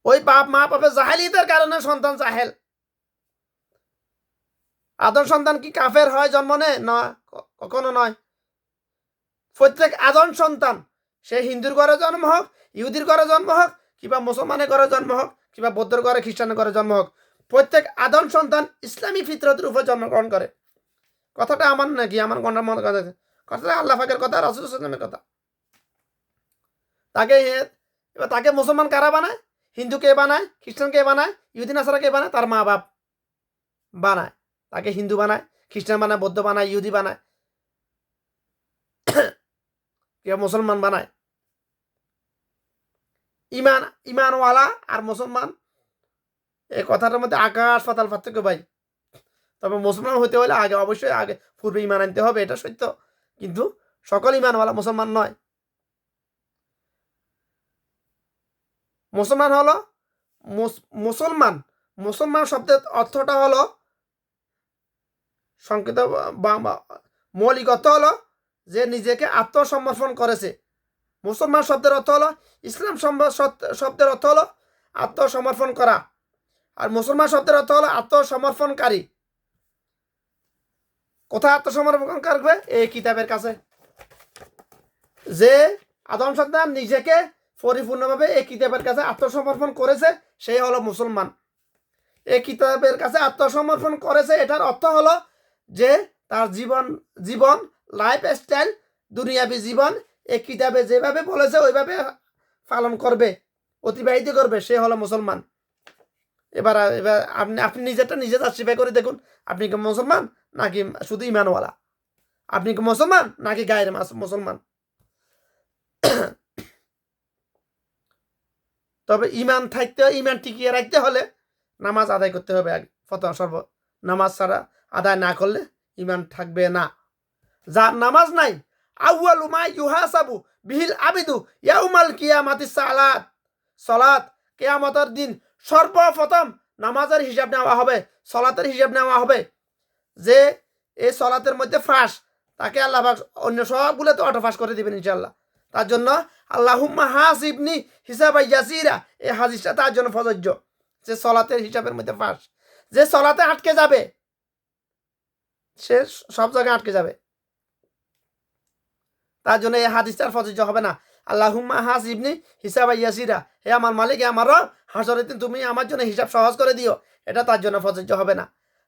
ওই বাপ মা বাপের জাহেলিয়াতের কারণে সন্তান জাহেল। আদম সন্তান কি কাফের হয় জন্ম নেয়? না, কখনো নয়। প্রত্যেক আদম সন্তান সে হিন্দুর ঘরে জন্ম হোক, ইহুদির ঘরে জন্ম হোক, কিংবা মুসলমানের ঘরে জন্ম হোক, কিংবা বৌদ্ধর ঘরে, খ্রিস্টানের ঘরে জন্ম হোক, প্রত্যেক আদম সন্তান ইসলামী ফিতরতের উপর জন্মগ্রহণ করে। কথাটা আমার নাকি আমার গণমার কথা? কথাটা আল্লাহ পাকের কথা, রাসূল সাল্লাল্লাহু আলাইহি ওয়াসাল্লামের কথা। তাকে এবার তাকে মুসলমান কারা বানায়? হিন্দু কে বানায়? খ্রিস্টান কে বানায়? ইহুদি নাসারা কে বানায়? তার মা বাপ বানায়। তাকে হিন্দু বানায়, খ্রিস্টান বানায়, বৌদ্ধ বানায়, ইহুদি বানায়, কেউ মুসলমান বানায়। ইমানওয়ালা আর মুসলমান, এই কথাটার মধ্যে আকাশ পাতাল পার্থক্য ভাই। তবে মুসলমান হতে হলে অবশ্যই পূর্বে ইমান আনতে হবে, এটা সত্য। কিন্তু সকল ইমানওয়ালা মুসলমান নয়। মুসলমান হলো মুসলমান। মুসলমান শব্দের অর্থটা হলো সংকেত মৌলিক অর্থ হলো যে নিজেকে আত্মসমর্পণ করেছে। মুসলমান শব্দের অর্থ হলো, ইসলাম শব্দের অর্থ হলো আত্মসমর্পণ করা, আর মুসলমান শব্দের অর্থ হলো আত্মসমর্পণকারী। কোথায় আত্মসমর্পণ করবে? এই কিতাবের কাছে। যে আদম সন্তান নিজেকে পরিপূর্ণভাবে এই কিতাবের কাছে আত্মসমর্পণ করেছে, সেই হলো মুসলমান। এই কিতাবের কাছে আত্মসমর্পণ করেছে, এটার অর্থ হলো যে তার জীবন লাইফ স্টাইল, দুনিয়াবী জীবন এই কিতাবে যেভাবে বলেছে ওইভাবে পালন করবে, অতিবাহিত করবে, সে হলো মুসলমান। এবার এবার আপনি নিজেরটা নিজে জাস্টিফাই করে দেখুন, আপনি কি মুসলমান নাকি শুধু ইমানওয়ালা? আপনি কি মুসলমান নাকি গায়ের মুসলমান? তবে ইমান টিকিয়ে রাখতে হলে নামাজ আদায় করতে হবে আগে, নামাজ ছাড়া আদায় না করলে ইমান থাকবে না। যার নামাজ নাই, আউয়ালু মা ইউহাসাবু বিহিল আবিদু ইয়াউমাল কিয়ামাতিস সালাত। সালাত কিয়ামতের দিন সর্বপ্রথম নামাজের হিসাব নেওয়া হবে, সালাতের হিসাব নেওয়া হবে। যে এই সালাতের মধ্যে ফাঁস, তাকে আল্লাহ পাক অন্য সবগুলো তো অটো ফাঁস করে দিবেন ইনশাআল্লাহ। তার জন্য আল্লাহুম্মা হাসিবনি হিসাবা ইয়াসিরা, এই হাদিসটা তার জন্য প্রযোজ্য। যে সালাতের হিসাবের মধ্যে ফাঁস, যে সালাতে আটকে যাবে সে সব জায়গায় আটকে যাবে। তার জন্য এই হাদিসটার প্রযোজ্য হবে না। আল্লাহুম্মা হাসিবনি হিসাবা ইয়াসিরা, হে আমার মালিক, আমারও হাসরের দিন তুমি আমার জন্য হিসাব সহজ করে দিও, এটা তার জন্য প্রযোজ্য হবে না।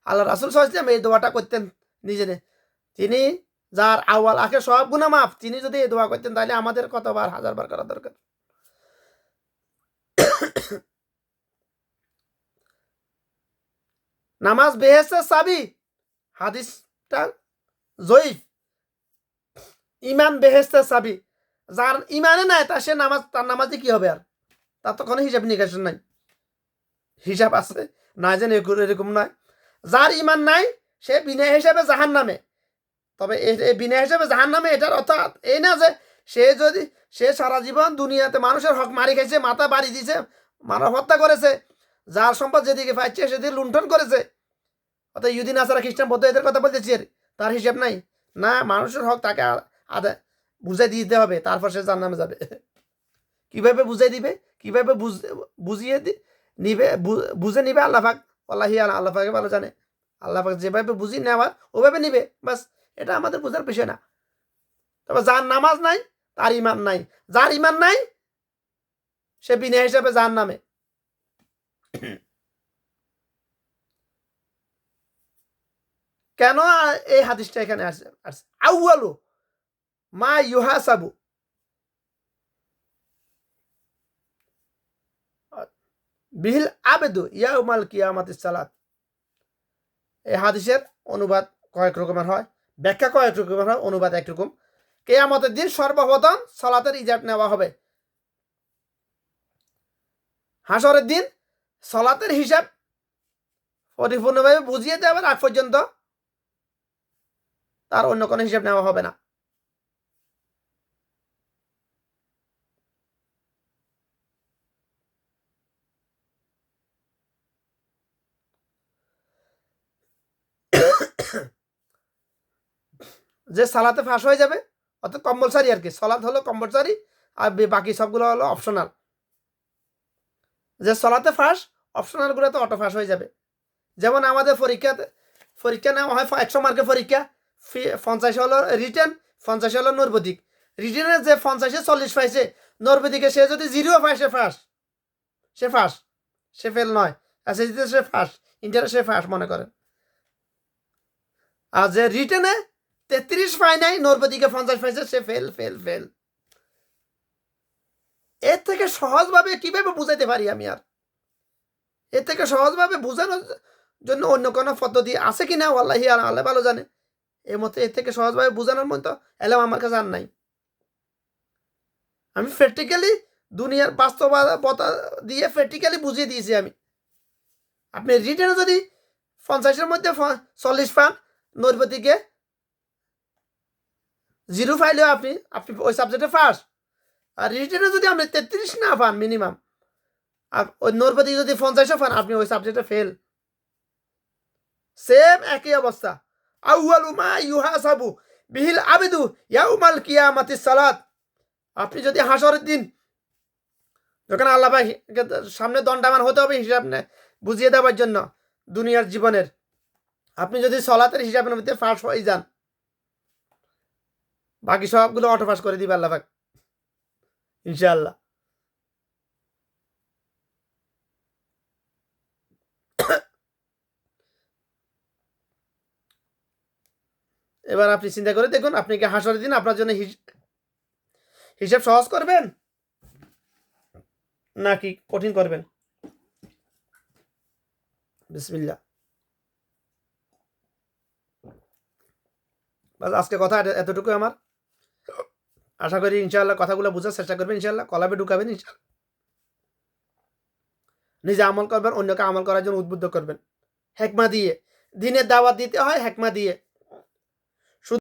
আল্লাহ রাসূল সাল্লাল্লাহু আলাইহি ওয়াসাল্লাম এই দোয়াটা করতেন নিজে। তিনি যার আউয়াল আখের সব গুনাহ মাফ, তিনি যদি এই দোয়া করতেন তাহলে আমাদের কতবার, হাজারবার করা দরকার। নামাজ বেহেশতের চাবি, হাদিসটা জয়ীফ। ইমান বেহেশতের চাবি। যার ইমানে নাই তার নামাজে কি হবে? আর তার তো কোনো হিসাব নিকাশ নাই। হিসাব আছে না, যেন এরকম নয়। যার ইমান নাই সে বিনা হিসাবে জাহান নামে। তবে বিনা হিসাবে জাহান নামে এটার অর্থাৎ এই না যে সে সারা জীবন দুনিয়াতে মানুষের হক মারি খাইছে, মাথা বাড়ি দিয়েছে, মানব হত্যা করেছে, যার সম্পদ যেদিকে পাইছে সেদিকে লুণ্ঠন করেছে, অর্থাৎ ইহুদি নাসারা খ্রিস্টান বৌদ্ধ এদের কথা বলতেছি, তার হিসাব নাই। না, মানুষের হক তাকে আদায় বুঝাই দিতে হবে, তারপর সে জাহান্নামে যাবে। কিভাবে বুঝাই দিবে, কিভাবে বুঝিয়ে নিবে, বুঝে নিবে আল্লাহ পাক, আল্লাহ পাকে ভালো জানে। আল্লাহ পাক যেভাবে বুঝিয়ে নেওয়ার ওভাবে নিবে, বাস। এটা আমাদের বোঝার বিষয় না। তবে যার নামাজ নাই তার ইমান নাই, যার ইমান নাই সে বিনা হিসাবে জাহান্নামে। কেন এই হাদিসটা এখানে আসছে? আউয়ালু মা ইউহাসাবু বিহিল আবেদু ইয়াউমাল কিয়ামাতিস সালাত। এই হাদিসের অনুবাদ কয়েক রকমের হয়, ব্যাখ্যা কয়েক রকমের হয়, অনুবাদ একরকম। কিয়ামতের দিন সর্বপ্রথম সালাতের ইজাব নেওয়া হবে। হাসরের দিন সালাতের হিসাব পরিপূর্ণভাবে বুঝিয়ে দেওয়ার আগ পর্যন্ত তার অন্য কোনো হিসাব নেওয়া হবে না। যে সালাতে ফাঁস হয়ে যাবে, অর্থাৎ কম্পালসারি আর কি, সালাত হলো কম্পালসারি, আর বাকি সবগুলো হলো অপশনাল। যে সলাতে ফাঁস, অপশনালগুলোতে অটো ফাঁস হয়ে যাবে। যেমন আমাদের পরীক্ষা নেওয়া হয় 100 মার্কের পরীক্ষা, 50 হলো রিটেন, 50 হলো নৈর্বদিক। রিটেনে যে 50-এ 40 পাইছে, নৈর্বদিকে সে যদি 0 পায় সে ফাঁস, সে ফেল নয়। এসএসসিতে সে ফাঁস, ইন্টারে সে ফাঁস মনে করেন। আর যে রিটেনে 33 পায় নাই, নৈর্বদিকে 50 পাইছে, সে ফেল ফেল ফেল। এর থেকে সহজভাবে কিভাবে বুঝাইতে পারি আমি আর? এর থেকে সহজভাবে বোঝানোর জন্য অন্য কোনো পদ্ধতি আছে কি না, আল্লাহি আল্লাহ ভালো জানে। এর মতো এর থেকে সহজভাবে বোঝানোর মতো এলাম আমার কাছে আর নাই। আমি প্র্যাকটিক্যালি দুনিয়ার বাস্তবতা দিয়ে প্র্যাকটিক্যালি বুঝিয়ে দিয়েছি আমি। আপনি রিটেনে যদি 50-এর মধ্যে 40 পান, নৈর্বদিকে 0 পাইলেও আপনি ওই সাবজেক্টে ফার্স্ট। আর রিটেনে যদি আপনি 33 না পান মিনিমাম, আর ওই নৈর্বদিকে যদি 50 পান, আপনি ওই সাবজেক্টে ফেল। সেম একই অবস্থা। আউয়ালু মা ইউহাসাবু বিহিল আবিদু ইয়াউমাল কিয়ামাতিস সালাত। আপনি যদি হাসরের দিন যখন আল্লাহ ভাই সামনে দণ্ডায়মান হতে হবে হিসাব বুঝিয়ে দেওয়ার জন্য দুনিয়ার জীবনের, আপনি যদি সলাতের হিসাবের মধ্যে ফাঁস হয়ে যান, বাকি সবগুলো অটো পাস করে দিবে আল্লাহ পাক ইনশাআল্লাহ। এবার আপনি চিন্তা করে দেখুন, আপনি কি হাসরের দিন আপনার জন্য হিসাব সহজ করবেন নাকি কঠিন করবেন? বিসমিল্লাহ। বাস আজকে কথা এতটুকু আমার। আশা করি ইনশাআল্লাহ কথাগুলো বোঝার চেষ্টা করবেন, ইনশাআল্লাহ কলাবে ঢুকাবেন, ইনশাআল্লাহ নিজে আমল করবেন, অন্যকে আমল করার জন্য উদ্বুদ্ধ করবেন হেকমা দিয়ে। দিনের দাওয়াত দিতে হয় হেকমা দিয়ে।